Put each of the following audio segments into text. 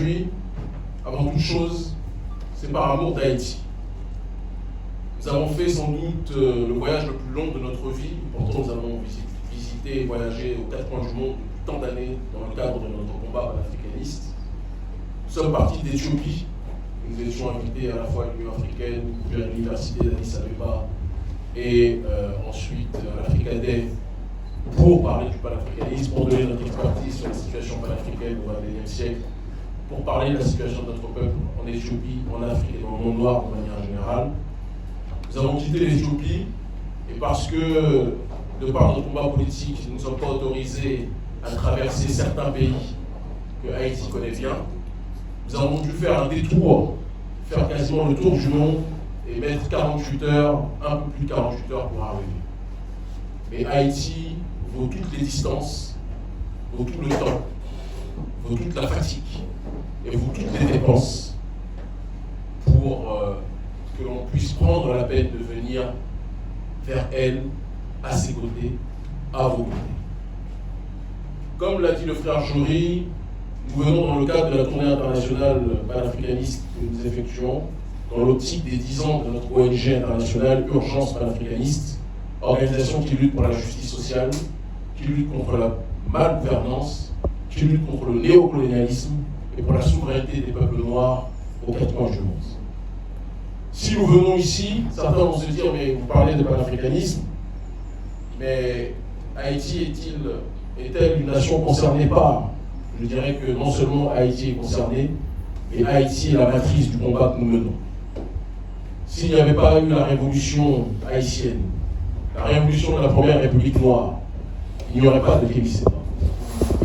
aujourd'hui, avant toute chose, c'est par amour d'Haïti. Nous avons fait sans doute le voyage le plus long de notre vie. Pourtant, nous avons visité et voyagé aux quatre coins du monde depuis tant d'années dans le cadre de notre combat panafricaniste. Nous sommes partis d'Éthiopie. Nous étions invités à la fois à l'Union africaine, à l'Université d'Addis Abeba et ensuite à l'Africadais pour parler du panafricanisme, pour donner notre expertise sur la situation panafricaine au XXIe siècle, pour parler de la situation de notre peuple en Éthiopie, en Afrique et dans le monde noir de manière générale. Nous avons quitté l'Éthiopie et parce que, de par notre combat politique, nous ne sommes pas autorisés à traverser certains pays que Haïti connaît bien, nous avons dû faire un détour, faire quasiment le tour du monde et mettre 48 heures, un peu plus de 48 heures pour arriver. Mais Haïti vaut toutes les distances, vaut tout le temps, vaut toute la fatigue et vaut toutes les dépenses pour que l'on puisse prendre la peine de venir vers elle, à ses côtés, à vos côtés. Comme l'a dit le frère Jory, nous venons dans le cadre de la tournée internationale panafricaniste que nous effectuons, dans l'optique des 10 ans de notre ONG internationale Urgence panafricaniste, organisation qui lutte pour la justice sociale, qui lutte contre la malgouvernance, qui lutte contre le néocolonialisme et pour la souveraineté des peuples noirs aux quatre coins du monde. Si nous venons ici, certains vont se dire, mais vous parlez de panafricanisme, mais Haïti est-elle une nation concernée par? Je dirais que non seulement Haïti est concernée, mais Haïti est la matrice du combat que nous menons. S'il n'y avait pas eu la révolution haïtienne, la révolution de la première République noire, il n'y aurait pas de Kémy Séba.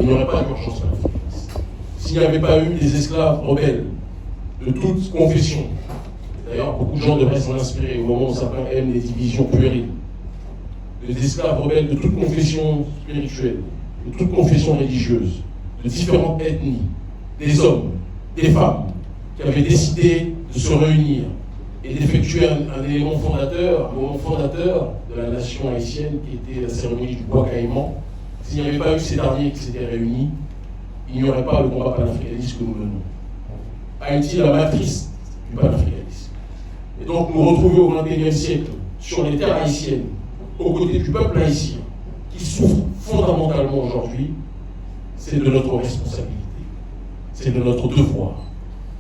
Il n'y aurait pas d'urgence panafricaniste. S'il n'y avait pas eu des esclaves rebelles de toutes confessions, d'ailleurs beaucoup de gens devraient s'en inspirer au moment où certains aiment les divisions puériles, des esclaves rebelles de toutes confessions spirituelles, de toutes confessions religieuses, de différentes ethnies, des hommes, des femmes, qui avaient décidé de se réunir et d'effectuer un élément fondateur, un moment fondateur de la nation haïtienne qui était la cérémonie du bois caïman. S'il n'y avait pas eu ces derniers qui s'étaient réunis, il n'y aurait pas le combat panafricaniste que nous menons. Haïti est la matrice du panafricanisme. Et donc nous retrouver au XXIe siècle, sur les terres haïtiennes, aux côtés du peuple haïtien, qui souffre fondamentalement aujourd'hui, c'est de notre responsabilité, c'est de notre devoir.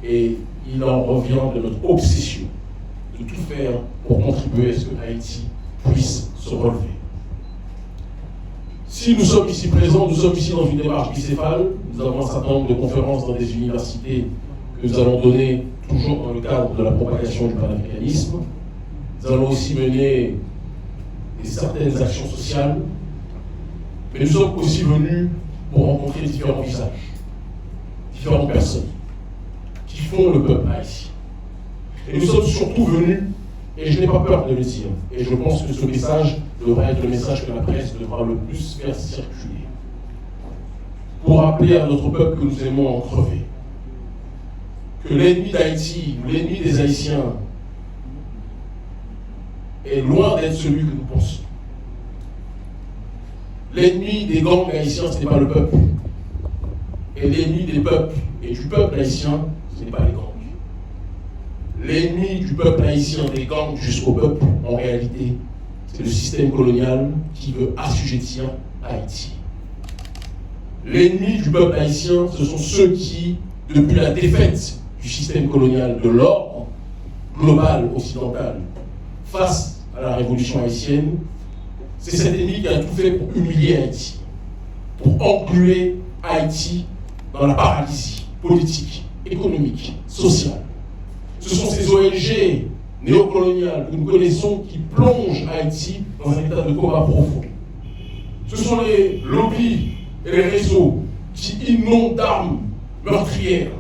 Et il en revient de notre obsession de tout faire pour contribuer à ce que Haïti puisse se relever. Si nous sommes ici présents, nous sommes ici dans une démarche bicéphale. Nous avons un certain nombre de conférences dans des universités que nous allons donner toujours dans le cadre de la propagation du panafricanisme. Nous allons aussi mener certaines actions sociales. Mais nous sommes aussi venus pour rencontrer différents visages, différentes personnes qui font le peuple haïtien. Et nous sommes surtout venus, et je n'ai pas peur de le dire, et je pense que ce message devrait être le message que la presse devra le plus faire circuler, pour rappeler à notre peuple que nous aimons en crever, que l'ennemi d'Haïti, ou l'ennemi des Haïtiens, est loin d'être celui que nous pensons. L'ennemi des gangs haïtiens, ce n'est pas le peuple. Et l'ennemi des peuples et du peuple haïtien, ce n'est pas les gangs. L'ennemi du peuple haïtien, des gangs jusqu'au peuple, en réalité, c'est le système colonial qui veut assujettir Haïti. L'ennemi du peuple haïtien, ce sont ceux qui, depuis la défaite du système colonial, de l'ordre global occidental, face à la révolution haïtienne, c'est cet ennemi qui a tout fait pour humilier Haïti, pour engluer Haïti dans la paralysie politique, économique, sociale. Ce sont ces ONG néocoloniales que nous connaissons qui plongent Haïti dans un état de coma profond. Ce sont les lobbies et les réseaux qui inondent d'armes meurtrières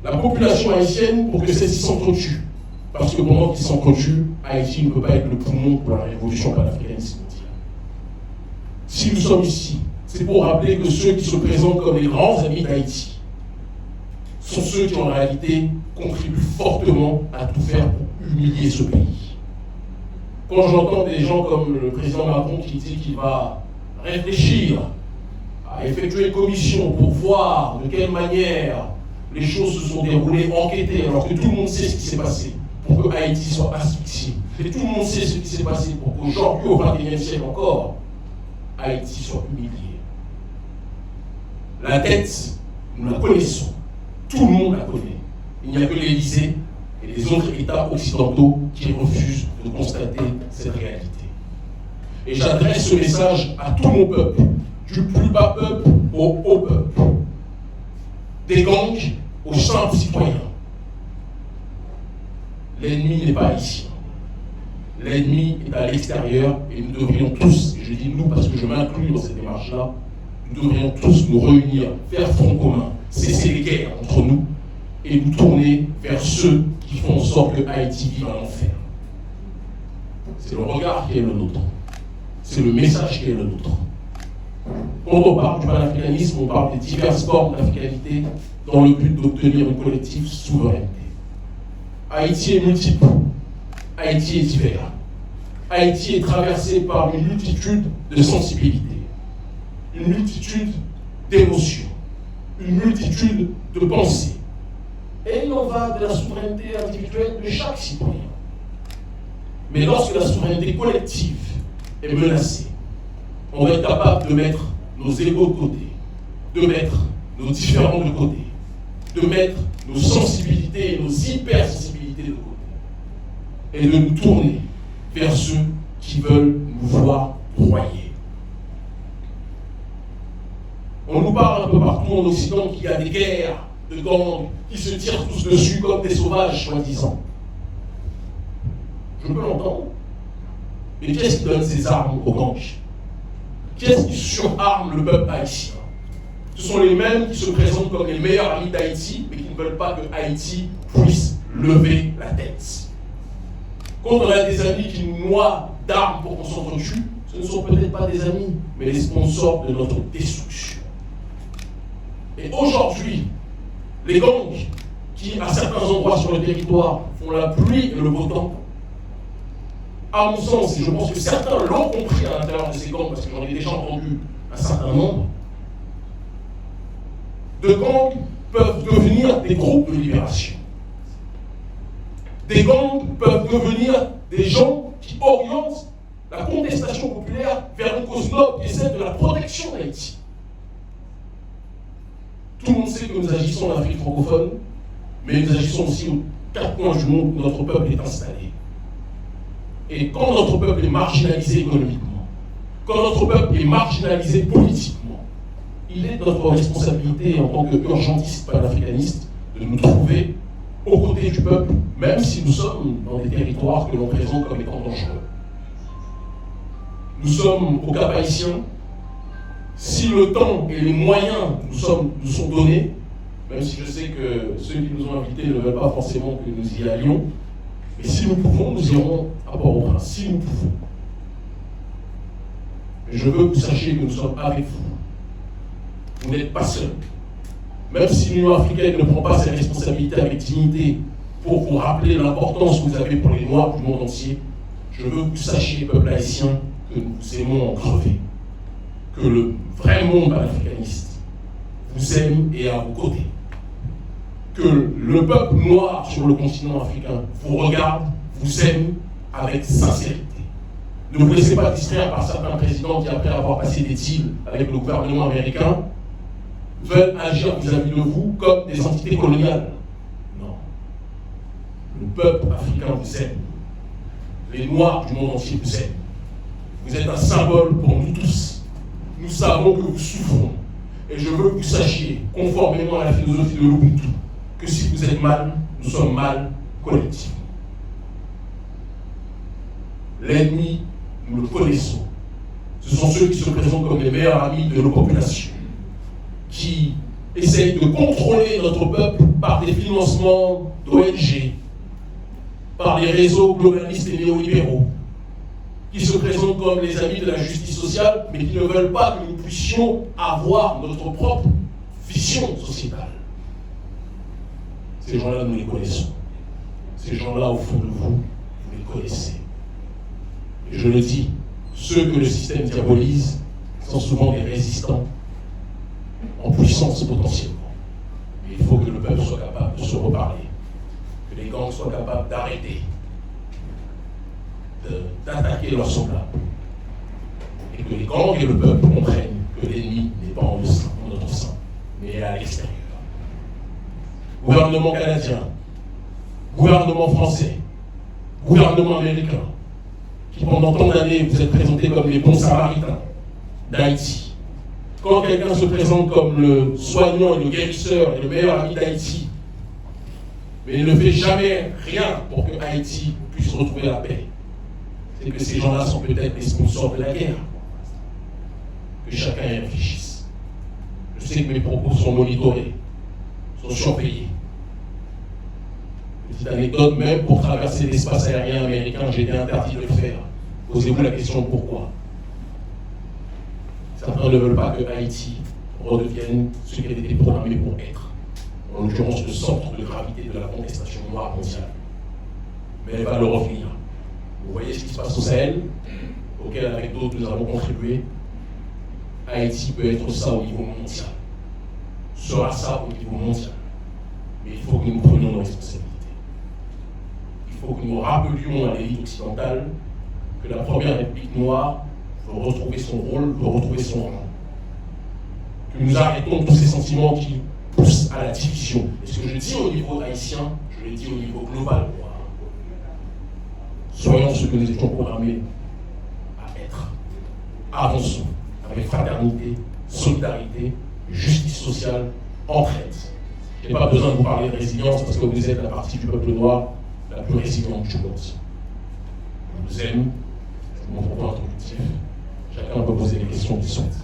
la population haïtienne pour que celle-ci s'entretue. Parce que pendant qu'ils s'entretuent, Haïti ne peut pas être le poumon pour la révolution panafricaniste mondiale. Si nous sommes ici, c'est pour rappeler que ceux qui se présentent comme les grands amis d'Haïti sont ceux qui en réalité contribuent fortement à tout faire pour humilier ce pays. Quand j'entends des gens comme le président Macron qui dit qu'il va réfléchir à effectuer une commission pour voir de quelle manière les choses se sont déroulées, enquêtées, alors que tout le monde sait ce qui s'est passé pour que Haïti soit asphyxié. Et tout le monde sait ce qui s'est passé pour qu'aujourd'hui, au XXIe siècle encore, Haïti soit humilié. La dette, nous la connaissons. Tout le monde la connaît. Il n'y a que l'Élysée et les autres États occidentaux qui refusent de constater cette réalité. Et j'adresse ce message à tout mon peuple, du plus bas peuple au haut peuple, des gangs aux simples citoyens. L'ennemi n'est pas ici. L'ennemi est à l'extérieur et nous devrions tous, et je dis nous parce que je m'inclus dans cette démarche-là, nous devrions tous nous réunir, faire front commun, cesser les guerres entre nous et nous tourner vers ceux qui font en sorte que Haïti vive un enfer. C'est le regard qui est le nôtre. C'est le message qui est le nôtre. Quand on parle du panafricanisme, on parle des diverses formes d'africanité dans le but d'obtenir une collective souveraineté. Haïti est multiple. Haïti est divers. Haïti est traversé par une multitude de sensibilités, une multitude d'émotions, une multitude de pensées. Et il en va de la souveraineté individuelle de chaque citoyen. Mais lorsque la souveraineté collective est menacée, on va être capable de mettre nos égos de côté, de mettre nos différends de côté, de mettre nos sensibilités et nos hypersensibilités de côté, et de nous tourner vers ceux qui veulent nous voir broyer. On nous parle un peu partout en Occident qu'il y a des guerres de gangs qui se tirent tous dessus comme des sauvages, soi-disant. Je peux l'entendre. Mais qu'est-ce qui donne ces armes aux gangs? Qu'est-ce qui surarme le peuple haïtien? Ce sont les mêmes qui se présentent comme les meilleurs amis d'Haïti, mais qui ne veulent pas que Haïti puisse lever la tête. Quand on a des amis qui nous noient d'armes pour qu'on s'entretue, ce ne sont peut-être pas des amis, mais les sponsors de notre destruction. Et aujourd'hui, les gangs qui, à certains endroits sur le territoire, font la pluie et le beau temps, à mon sens, et je pense que certains l'ont compris à l'intérieur de ces gangs, parce que j'en ai déjà entendu un certain nombre, de gangs peuvent devenir des groupes de libération. Des gangs peuvent devenir des gens qui orientent la contestation populaire vers une cause noble qui est celle de la protection d'Haïti. Tout le monde sait que nous agissons en Afrique francophone, mais nous agissons aussi aux quatre coins du monde où notre peuple est installé. Et quand notre peuple est marginalisé économiquement, quand notre peuple est marginalisé politiquement, il est de notre responsabilité en tant qu'urgentiste panafricaniste de nous trouver aux côtés du peuple, même si nous sommes dans des territoires que l'on présente comme étant dangereux. Nous sommes au Cap haïtien. Si le temps et les moyens nous sont donnés, même si je sais que ceux qui nous ont invités ne veulent pas forcément que nous y allions, mais si nous pouvons, nous irons à Port-au-Prince, si nous pouvons. Mais je veux que vous sachiez que nous sommes avec vous. Vous n'êtes pas seuls. Même si l'Union africaine ne prend pas ses responsabilités avec dignité pour vous rappeler l'importance que vous avez pour les Noirs du monde entier, je veux que vous sachiez, peuple haïtien, que nous vous aimons en crever. Que le vrai monde panafricaniste vous aime et est à vos côtés. Que le peuple noir sur le continent africain vous regarde, vous aime avec sincérité. Ne vous laissez pas distraire par certains présidents qui, après avoir passé des deals avec le gouvernement américain, veulent agir vis-à-vis de vous comme des entités coloniales. Non. Le peuple africain vous aime. Les Noirs du monde entier vous aiment. Vous êtes un symbole pour nous tous. Nous savons que vous souffrons. Et je veux que vous sachiez, conformément à la philosophie de l'Ubuntu, que si vous êtes mal, nous sommes mal collectivement. L'ennemi, nous le connaissons. Ce sont ceux qui se présentent comme les meilleurs amis de nos populations, qui essayent de contrôler notre peuple par des financements d'ONG, par des réseaux globalistes et néolibéraux, qui se présentent comme les amis de la justice sociale, mais qui ne veulent pas que nous puissions avoir notre propre vision sociétale. Ces gens-là, nous les connaissons. Ces gens-là, au fond de vous, vous les connaissez. Et je le dis, ceux que le système diabolise sont souvent des résistants en puissance potentiellement. Mais il faut que le peuple soit capable de se reparler, que les gangs soient capables d'arrêter, d'attaquer leurs soldats, et que les gangs et le peuple comprennent que l'ennemi n'est pas en notre sein, mais à l'extérieur. Gouvernement canadien, gouvernement français, gouvernement américain, qui pendant tant d'années vous êtes présentés comme les bons samaritains d'Haïti. Quand quelqu'un se présente comme le soignant et le guérisseur et le meilleur ami d'Haïti, mais il ne fait jamais rien pour que Haïti puisse retrouver la paix, c'est que ces gens-là sont peut-être les sponsors de la guerre. Que chacun y réfléchisse. Je sais que mes propos sont monitorés, sont surveillés. Petite anecdote, même pour traverser l'espace aérien américain, j'ai été interdit de le faire. Posez-vous la question pourquoi. Certains ne veulent pas que Haïti redevienne ce qu'elle était programmée pour être. En l'occurrence, le centre de gravité de la contestation noire mondiale. Mais elle va le revenir. Vous voyez ce qui se passe au Sahel, auquel avec d'autres nous avons contribué. Haïti peut être ça au niveau mondial, sera ça au niveau mondial. Mais il faut que nous prenions nos responsabilités. Il faut que nous rappelions à l'élite occidentale que la première République noire veut retrouver son rôle, veut retrouver son rang. Que nous arrêtons tous ces sentiments qui poussent à la division. Et ce que je dis au niveau haïtien, je le dis au niveau global. Soyons ce que nous étions programmés à être. Avançons avec fraternité, solidarité, justice sociale, entraide. Je n'ai pas besoin de vous parler de résilience parce que vous êtes la partie du peuple noir la plus résiliente du monde. Je vous aime, c'est mon propos introductif. Chacun peut poser les questions qu'il souhaite.